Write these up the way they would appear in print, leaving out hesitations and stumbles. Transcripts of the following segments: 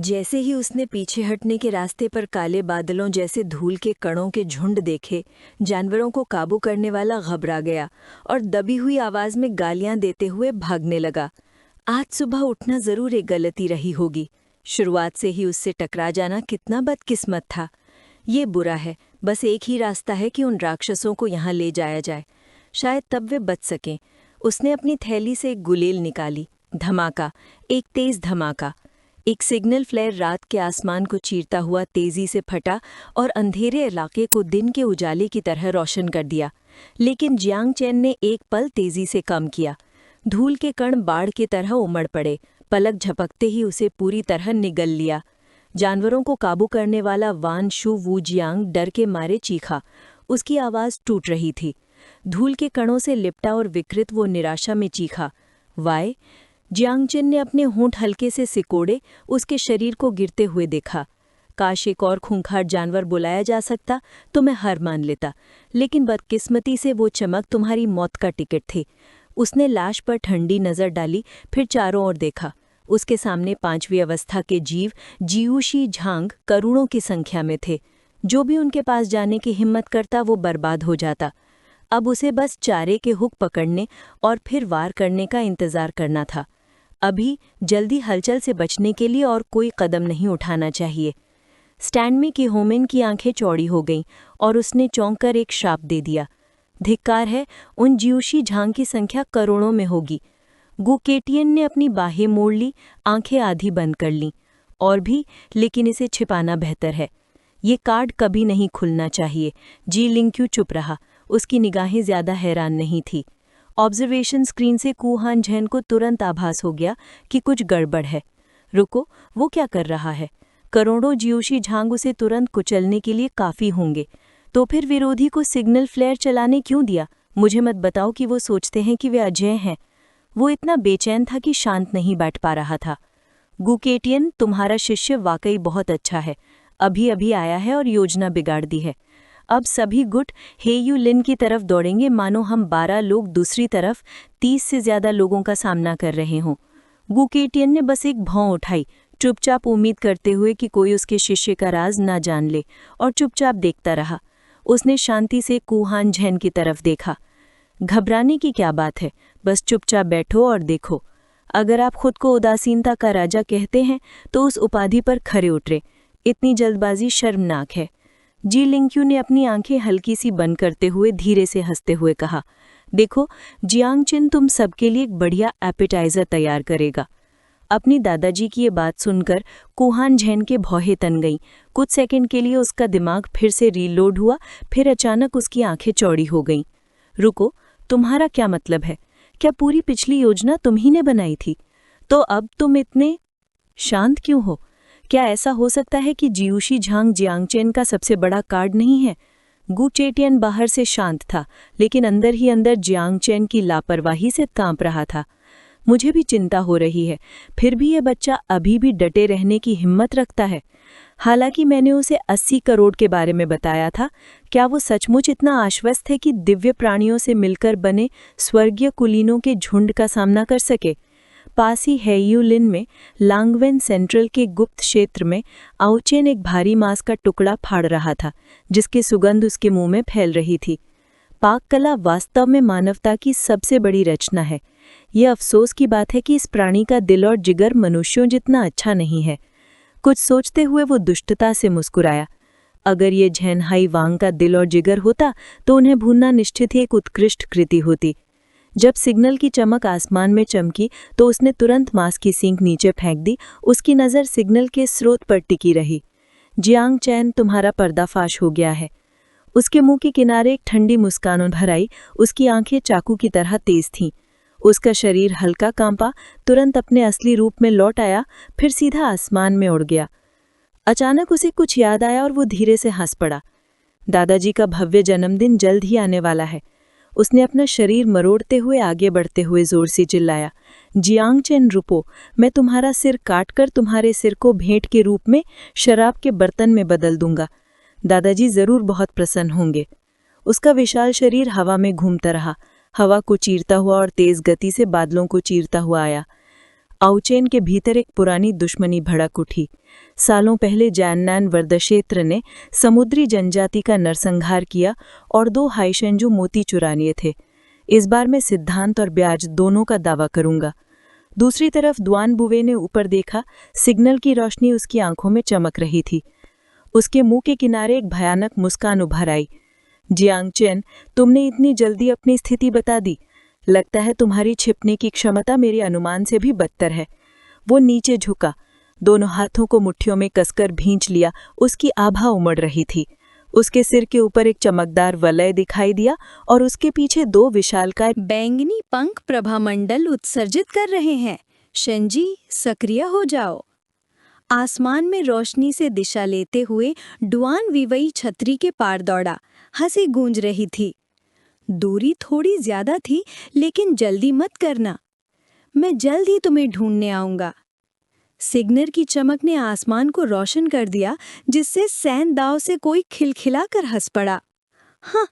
जैसे ही उसने पीछे हटने के रास्ते पर काले बादलों जैसे धूल के कणों के झुंड देखे, जानवरों को काबू करने वाला घबरा गया और दबी हुई आवाज में गालियां देते हुए भागने लगा। आज सुबह उठना जरूर एक गलती रही होगी। शुरुआत से ही उससे टकरा जाना कितना बदकिस्मत था। ये बुरा है, बस एक ही रास्ता है कि उन राक्षसों को यहाँ ले जाया जाए। शायद तब वे बच सकें। उसने अपनी थैली से एक गुलेल निकाली। धमाका, एक तेज धमाका। एक सिग्नल फ्लेयर रात के आसमान को चीरता हुआ तेजी से फटा और अंधेरे इलाके को दिन के उजाले की तरह रोशन कर दिया। लेकिन जियांग चैन ने एक पल तेजी से कम किया। धूल के कण बाढ़ की तरह उमड़ पड़े, पलक झपकते ही उसे पूरी तरह निगल लिया। जानवरों को काबू करने वाला वान शू वू जियांग डर के मारे चीखा। उसकी आवाज़ टूट रही थी। धूल के कणों से लिपटा और विकृत वो निराशा में चीखा, वाय। जियांगचेन ने अपने होंठ हल्के से सिकोड़े उसके शरीर को गिरते हुए देखा। काश एक और खूंखार जानवर बुलाया जा सकता तो मैं हार मान लेता, लेकिन बदकिस्मती से वो चमक तुम्हारी मौत का टिकट थी। उसने लाश पर ठंडी नज़र डाली, फिर चारों ओर देखा। उसके सामने 5वीं अवस्था के जीव जियूशी झांग करोड़ों की संख्या में थे। जो भी उनके पास जाने की हिम्मत करता वो बर्बाद हो जाता। अब उसे बस चारे के हुक पकड़ने और फिर वार करने का इंतजार करना था। अभी जल्दी हलचल से बचने के लिए और कोई कदम नहीं उठाना चाहिए। स्टैंडमी की होमिन की आंखें चौड़ी हो गईं और उसने चौंक कर एक श्राप दे दिया। धिक्कार है, उन जियूशी झांग की संख्या करोड़ों में होगी। गुकेटियन ने अपनी बाहें मोड़ ली, आंखें आधी बंद कर लीं। और भी, लेकिन इसे छिपाना बेहतर है। ये कार्ड कभी नहीं खुलना चाहिए। जी लिंक्यू चुप रहा। उसकी निगाहें ज्यादा हैरान नहीं थी। ऑब्जर्वेशन स्क्रीन से कूहान झैन को तुरंत आभास हो गया कि कुछ गड़बड़ है। रुको, वो क्या कर रहा है? करोड़ों जियूशी झांग उसे तुरंत कुचलने के लिए काफ़ी होंगे। तो फिर विरोधी को सिग्नल फ्लेयर चलाने क्यों दिया? मुझे मत बताओ कि वो सोचते हैं कि वे अजय हैं। वो इतना बेचैन था कि शांत नहीं बैठ पा रहा था। गुकेटियन, तुम्हारा शिष्य वाकई बहुत अच्छा है। अभी अभी आया है और योजना बिगाड़ दी है। अब सभी गुट हेयू लिन की तरफ दौड़ेंगे, मानो हम 12 लोग दूसरी तरफ 30 से ज्यादा लोगों का सामना कर रहे हों। गुकेटियन ने बस एक भौं उठाई, चुपचाप उम्मीद करते हुए कि कोई उसके शिष्य का राज ना जान ले, और चुपचाप देखता रहा। उसने शांति से कूहान झैन की तरफ देखा। घबराने की क्या बात है, बस चुपचाप बैठो और देखो। अगर आप खुद को उदासीनता का राजा कहते हैं तो उस उपाधि पर खरे उतरे। इतनी जल्दबाजी शर्मनाक है। जी लिंक्यू ने अपनी आंखें हल्की सी बंद करते हुए धीरे से हंसते हुए कहा, देखो, जियांगचिन तुम सबके लिए एक बढ़िया एपेटाइजर तैयार करेगा। अपनी दादाजी की ये बात सुनकर कूहान झैन के भौहें तन गईं। कुछ सेकंड के लिए उसका दिमाग फिर से रीलोड हुआ, फिर अचानक उसकी आंखें चौड़ी हो गईं। रुको, तुम्हारा क्या मतलब है? क्या पूरी पिछली योजना तुम ही ने बनाई थी? तो अब तुम इतने शांत क्यों हो? क्या ऐसा हो सकता है कि जियूशी झांग जियांगचेन का सबसे बड़ा कार्ड नहीं है? गु चेटियन बाहर से शांत था, लेकिन अंदर ही अंदर जियांगचेन की लापरवाही से कांप रहा था। मुझे भी चिंता हो रही है, फिर भी ये बच्चा अभी भी डटे रहने की हिम्मत रखता है। हालांकि मैंने उसे 80 करोड़ के बारे में बताया था। क्या वो सचमुच इतना आश्वस्त है कि दिव्य प्राणियों से मिलकर बने स्वर्गीय कुलीनों के झुंड का सामना कर सके? पास ही हेयू लिन में लांगवेन सेंट्रल के गुप्त क्षेत्र में आउचेन एक भारी मांस का टुकड़ा फाड़ रहा था, जिसकी सुगंध उसके मुंह में फैल रही थी। पाक कला वास्तव में मानवता की सबसे बड़ी रचना है। यह अफसोस की बात है कि इस प्राणी का दिल और जिगर मनुष्यों जितना अच्छा नहीं है। कुछ सोचते हुए वो दुष्टता से मुस्कुराया। अगर ये झेनहाई वांग का दिल और जिगर होता तो उन्हें भूनना निश्चित ही एक उत्कृष्ट कृति होती। जब सिग्नल की चमक आसमान में चमकी तो उसने तुरंत मांस की सींग नीचे फेंक दी। उसकी नज़र सिग्नल के स्रोत पर टिकी रही। जियांग चैन, तुम्हारा पर्दाफाश हो गया है। उसके मुंह के किनारे एक ठंडी मुस्कान भर आई। उसकी आंखें चाकू की तरह तेज थीं। उसका शरीर हल्का कांपा, तुरंत अपने असली रूप में लौट आया, फिर सीधा आसमान में उड़ गया। अचानक उसे कुछ याद आया और वो धीरे से हंस पड़ा। दादाजी का भव्य जन्मदिन जल्द ही आने वाला है। उसने अपना शरीर मरोड़ते हुए आगे बढ़ते हुए जोर से चिल्लाया, जियांगचेन रुको, मैं तुम्हारा सिर काटकर तुम्हारे सिर को भेंट के रूप में शराब के बर्तन में बदल दूंगा। दादाजी जरूर बहुत प्रसन्न होंगे। उसका विशाल शरीर हवा में घूमता रहा, हवा को चीरता हुआ और तेज गति से बादलों को चीरता हुआ आया। आउचेन के भीतर एक पुरानी दुश्मनी भड़क उठी। सालों पहले जैन्नान वर्दक्षेत्र ने समुद्री जनजाति का नरसंहार किया और 2 हाइशेंजू मोती चुरा लिए थे। इस बार मैं सिद्धांत और ब्याज दोनों का दावा करूंगा। दूसरी तरफ दुआन बुवे ने ऊपर देखा। सिग्नल की रोशनी उसकी आंखों में चमक रही थी। उसके मुंह के किनारे एक भयानक मुस्कान उभर आई। जियांग चेन, तुमने इतनी जल्दी अपनी स्थिति बता दी। लगता है तुम्हारी छिपने की क्षमता मेरे अनुमान से भी बदतर है। वो नीचे झुका, दोनों हाथों को मुट्ठियों में कसकर भींच लिया। उसकी आभा उमड़ रही थी। उसके सिर के ऊपर एक चमकदार वलय दिखाई दिया और उसके पीछे 2 विशालकाय बैंगनी पंख प्रभामंडल उत्सर्जित कर रहे हैं। शेंजी, सक्रिय हो जाओ। आसमान में रोशनी से दिशा लेते हुए डुआन विवई छतरी के पार दौड़ा। हंसी गूंज रही थी। दूरी थोड़ी ज्यादा थी, लेकिन जल्दी मत करना। मैं जल्द ही तुम्हें ढूंढने आऊंगा। सिग्नल की चमक ने आसमान को रोशन कर दिया, जिससे सैन दाव से कोई खिलखिलाकर हंस पड़ा। हाँ,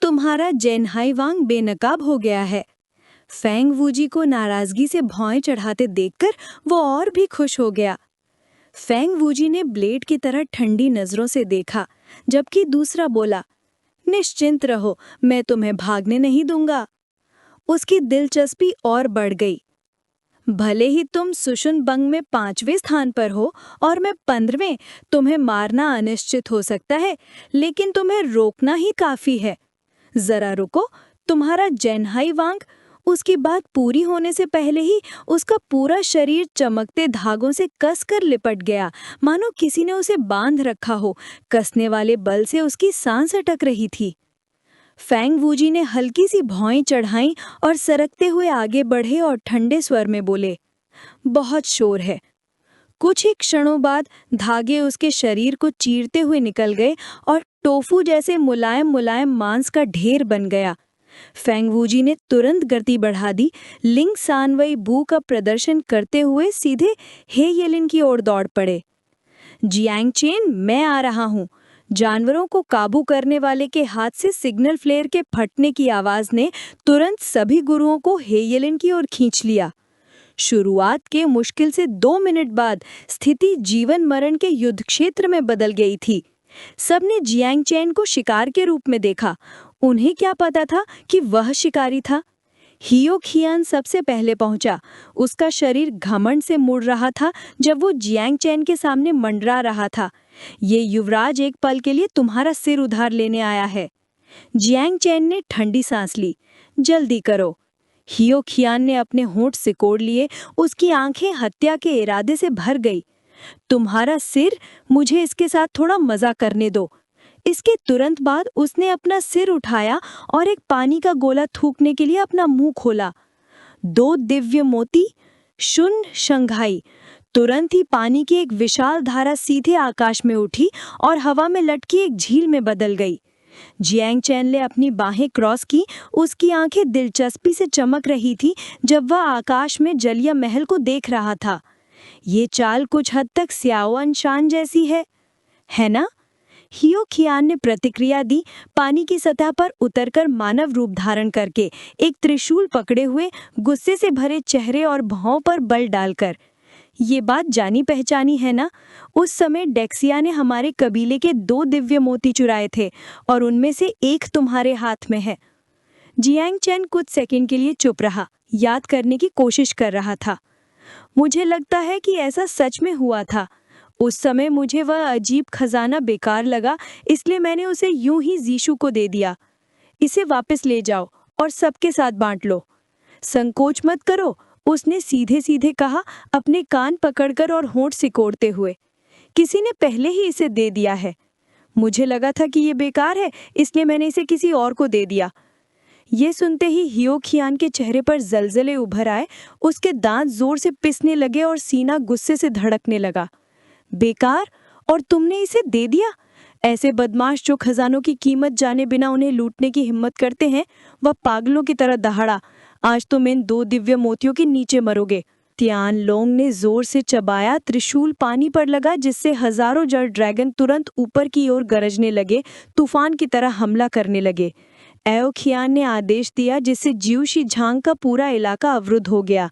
तुम्हारा जेनहाई वांग बेनकाब हो गया है। फेंग वूजी को नाराजगी से भौएं चढ़ाते देखकर वो और भी खुश हो गया। फेंग वूजी ने ब्लेड की तरह ठंडी नजरों से देखा, जबकि दूसरा बोला, निश्चिंत रहो, मैं तुम्हें भागने नहीं दूंगा। उसकी दिलचस्पी और बढ़ गई। भले ही तुम सुशुन बंग में 5वें स्थान पर हो और मैं 15वें, तुम्हें मारना अनिश्चित हो सकता है, लेकिन तुम्हें रोकना ही काफी है। जरा रुको, तुम्हारा जेनहाई वांग। उसकी बात पूरी होने से पहले ही उसका पूरा शरीर चमकते धागों से कसकर लिपट गया, मानो किसी ने उसे बांध रखा हो। कसने वाले बल से उसकी सांस अटक रही थी। फेंग वूजी ने हल्की सी भौएं चढ़ाईं और सरकते हुए आगे बढ़े और ठंडे स्वर में बोले, बहुत शोर है। कुछ ही क्षणों बाद धागे उसके शरीर को चीरते हुए निकल गए और टोफू जैसे मुलायम मुलायम मांस का ढेर बन गया। फेंग वूजी ने तुरंत गति बढ़ा दी। लिंग सानवई बू का प्रदर्शन करते हुए सीधे हे येलिन की ओर दौड़ पड़े। जियांग चेन, मैं आ रहा हूँ। जानवरों को काबू करने वाले के हाथ से सिग्नल फ्लेयर के फटने की आवाज ने तुरंत सभी गुरुओं को हे येलिन की ओर खींच लिया। शुरुआत के मुश्किल से 2 मिनट बाद स्थिति जीवन मरण के युद्ध क्षेत्र में बदल गई थी। सबने जियांग चेन को शिकार के रूप में देखा। उन्हें क्या पता था कि वह शिकारी था। हियो खियान सबसे पहले पहुंचा। उसका शरीर घमंड से मुड़ रहा था जब वो जियांग चेन के सामने मंडरा रहा था। ये युवराज एक पल के लिए तुम्हारा सिर उधार लेने आया है। जियांग चेन ने ठंडी सांस ली। जल्दी करो। हियो खियान ने अपने होंठ सिकोड़ लिए। उसकी आंखें हत्या के इरादे से भर गई। तुम्हारा सिर? मुझे इसके साथ थोड़ा मजा करने दो। इसके तुरंत बाद उसने अपना सिर उठाया और एक पानी का गोला थूकने के लिए अपना मुंह खोला। 2 दिव्य मोती, शुन शंघाई। तुरंत ही पानी की एक विशाल धारा सीधे आकाश में उठी और हवा में लटकी एक झील में बदल गई। जियांग चेन ने अपनी बाहें क्रॉस की। उसकी आंखें दिलचस्पी से चमक रही थी जब वह आकाश में जलिया महल को देख रहा था। ये चाल कुछ हद तक स्याओअन शान जैसी है ना? हियो खियान ने प्रतिक्रिया दी, पानी की सतह पर उतरकर मानव रूप धारण करके, एक त्रिशूल पकड़े हुए, गुस्से से भरे चेहरे और भौं पर बल डालकर। ये बात जानी पहचानी है ना? उस समय डेक्सिया ने हमारे कबीले के 2 दिव्य मोती चुराए थे और उनमें से एक तुम्हारे हाथ में है। जियांग चेन कुछ सेकंड के लिए चुप रहा, याद करने की कोशिश कर रहा था। मुझे लगता है कि ऐसा सच में हुआ था। उस समय मुझे वह अजीब खजाना बेकार लगा, इसलिए मैंने उसे यूं ही जीशु को दे दिया। इसे वापस ले जाओ और सबके साथ बांट लो। संकोच मत करो, उसने सीधे सीधे कहा, अपने कान पकड़कर और होंठ सिकोड़ते हुए। किसी ने पहले ही इसे दे दिया है। मुझे लगा था कि ये बेकार है, इसलिए मैंने इसे किसी और को दे दिया। ये सुनते ही हियो खियान के चेहरे पर जलजले उभर आए। उसके दांत जोर से पिसने लगे और सीना गुस्से से धड़कने लगा। बेकार? और तुमने इसे दे दिया? ऐसे बदमाश जो खजानों की कीमत जाने बिना उन्हें लूटने की हिम्मत करते हैं, वह पागलों की तरह दहाड़ा। आज तुम इन 2 दिव्य मोतियों के नीचे मरोगे। तियान लोंग ने जोर से चबाया। त्रिशूल पानी पर लगा, जिससे हजारों जड़ ड्रैगन तुरंत ऊपर की ओर गरजने लगे, तूफान की तरह हमला करने लगे। एओ खियान ने आदेश दिया, जिससे जिऊ शी झांग का पूरा इलाका अवरुद्ध हो गया।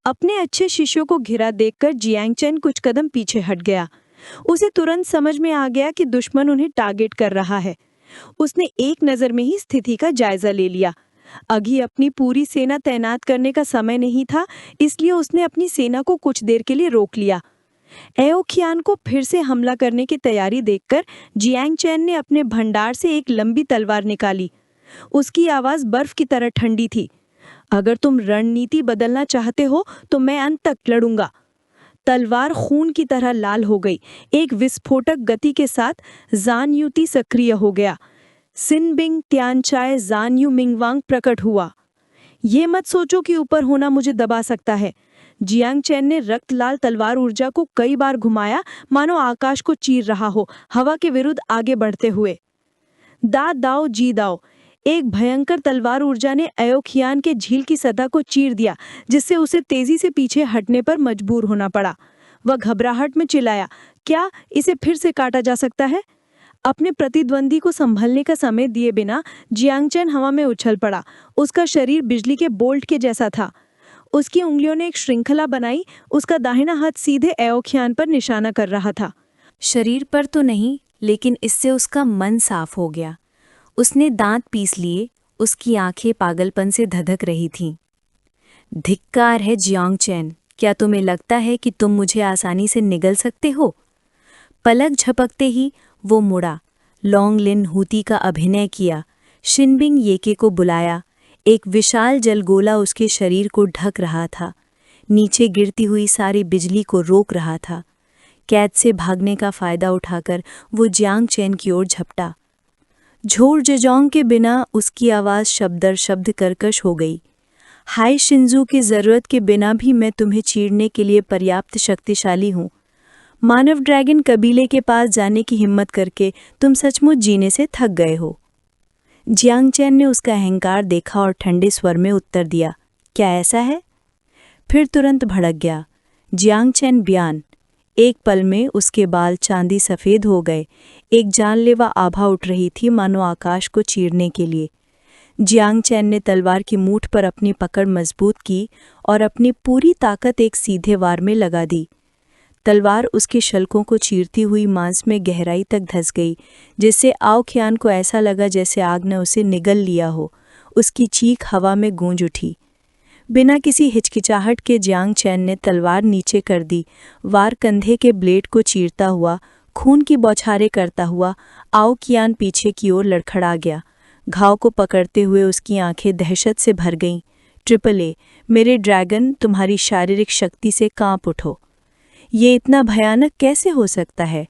अपने अच्छे शिष्यों को घिरा देखकर जियांग चैन कुछ कदम पीछे हट गया। उसे तुरंत समझ में आ गया कि दुश्मन उन्हें टारगेट कर रहा है। उसने एक नज़र में ही स्थिति का जायजा ले लिया। अभी अपनी पूरी सेना तैनात करने का समय नहीं था, इसलिए उसने अपनी सेना को कुछ देर के लिए रोक लिया। एओ खियान को फिर से हमला करने की तैयारी देखकर जियांग चैन ने अपने भंडार से एक लंबी तलवार निकाली। उसकी आवाज़ बर्फ की तरह ठंडी थी। अगर तुम रणनीति बदलना चाहते हो तो मैं अंत तक लड़ूंगा। तलवार खून की तरह लाल हो गई। एक विस्फोटक गति के साथ जान युति सक्रिय हो गया। सिन बिंग त्यानचाय जान यू मिंगवांग प्रकट हुआ। ये मत सोचो कि ऊपर होना मुझे दबा सकता है। जियांग चैन ने रक्त लाल तलवार ऊर्जा को कई बार घुमाया, मानो आकाश को चीर रहा हो, हवा के विरुद्ध आगे बढ़ते हुए। दा दाओ जी दाओ, एक भयंकर तलवार ऊर्जा ने एओ खियान के झील की सतह को चीर दिया, जिससे उसे तेजी से पीछे हटने पर मजबूर होना पड़ा। वह घबराहट में चिल्लाया, क्या इसे फिर से काटा जा सकता है? अपने प्रतिद्वंदी को संभलने का समय दिए बिना जियांग चैन हवा में उछल पड़ा। उसका शरीर बिजली के बोल्ट के जैसा था। उसकी उंगलियों ने एक श्रृंखला बनाई। उसका दाहिना हाथ सीधे एओ खियान पर निशाना कर रहा था। शरीर पर तो नहीं, लेकिन इससे उसका मन साफ हो गया। उसने दांत पीस लिए। उसकी आंखें पागलपन से धधक रही थीं। धिक्कार है जियांग चैन, क्या तुम्हें लगता है कि तुम मुझे आसानी से निगल सकते हो? पलक झपकते ही वो मुड़ा, लॉन्ग लिन हुती का अभिनय किया, शिनबिंग येके को बुलाया। एक विशाल जलगोला उसके शरीर को ढक रहा था, नीचे गिरती हुई सारी बिजली को रोक रहा था। कैद से भागने का फायदा उठाकर वो जियांग चैन की ओर झपटा। झोर जजोंग के बिना उसकी आवाज़ शब्दर शब्द कर्कश हो गई। हाय शिंजू की ज़रूरत के बिना भी मैं तुम्हें चीरने के लिए पर्याप्त शक्तिशाली हूँ। मानव ड्रैगन कबीले के पास जाने की हिम्मत करके तुम सचमुच जीने से थक गए हो। जियांग चैन ने उसका अहंकार देखा और ठंडे स्वर में उत्तर दिया, क्या ऐसा है? फिर तुरंत भड़क गया। जियांग चैन बयान। एक पल में उसके बाल चांदी सफ़ेद हो गए। एक जानलेवा आभा उठ रही थी, मानो आकाश को चीरने के लिए। जियांग चैन ने तलवार की मूठ पर अपनी पकड़ मजबूत की और अपनी पूरी ताकत एक सीधे वार में लगा दी। तलवार उसके शल्कों को चीरती हुई मांस में गहराई तक धंस गई, जिससे आओ खियान को ऐसा लगा जैसे आग ने उसे निगल लिया हो। उसकी चीख हवा में गूंज उठी। बिना किसी हिचकिचाहट के जियांग चैन ने तलवार नीचे कर दी। वार कंधे के ब्लेड को चीरता हुआ, खून की बौछारें करता हुआ आओ खियान पीछे की ओर लड़खड़ा गया। घाव को पकड़ते हुए उसकी आंखें दहशत से भर गईं। ट्रिपल ए, मेरे ड्रैगन, तुम्हारी शारीरिक शक्ति से कांप उठो। ये इतना भयानक कैसे हो सकता है?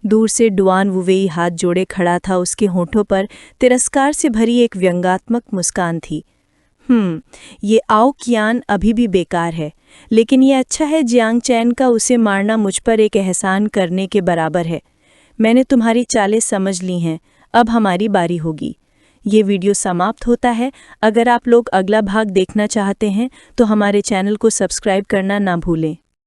दूर से डुआन वुवेई हाथ जोड़े खड़ा था। उसके होठों पर तिरस्कार से भरी एक व्यंग्यात्मक मुस्कान थी। ये आओ कियान अभी भी बेकार है, लेकिन ये अच्छा है जियांग चैन का उसे मारना मुझ पर एक एहसान करने के बराबर है। मैंने तुम्हारी चालें समझ ली हैं, अब हमारी बारी होगी। ये वीडियो समाप्त होता है। अगर आप लोग अगला भाग देखना चाहते हैं तो हमारे चैनल को सब्सक्राइब करना ना भूलें।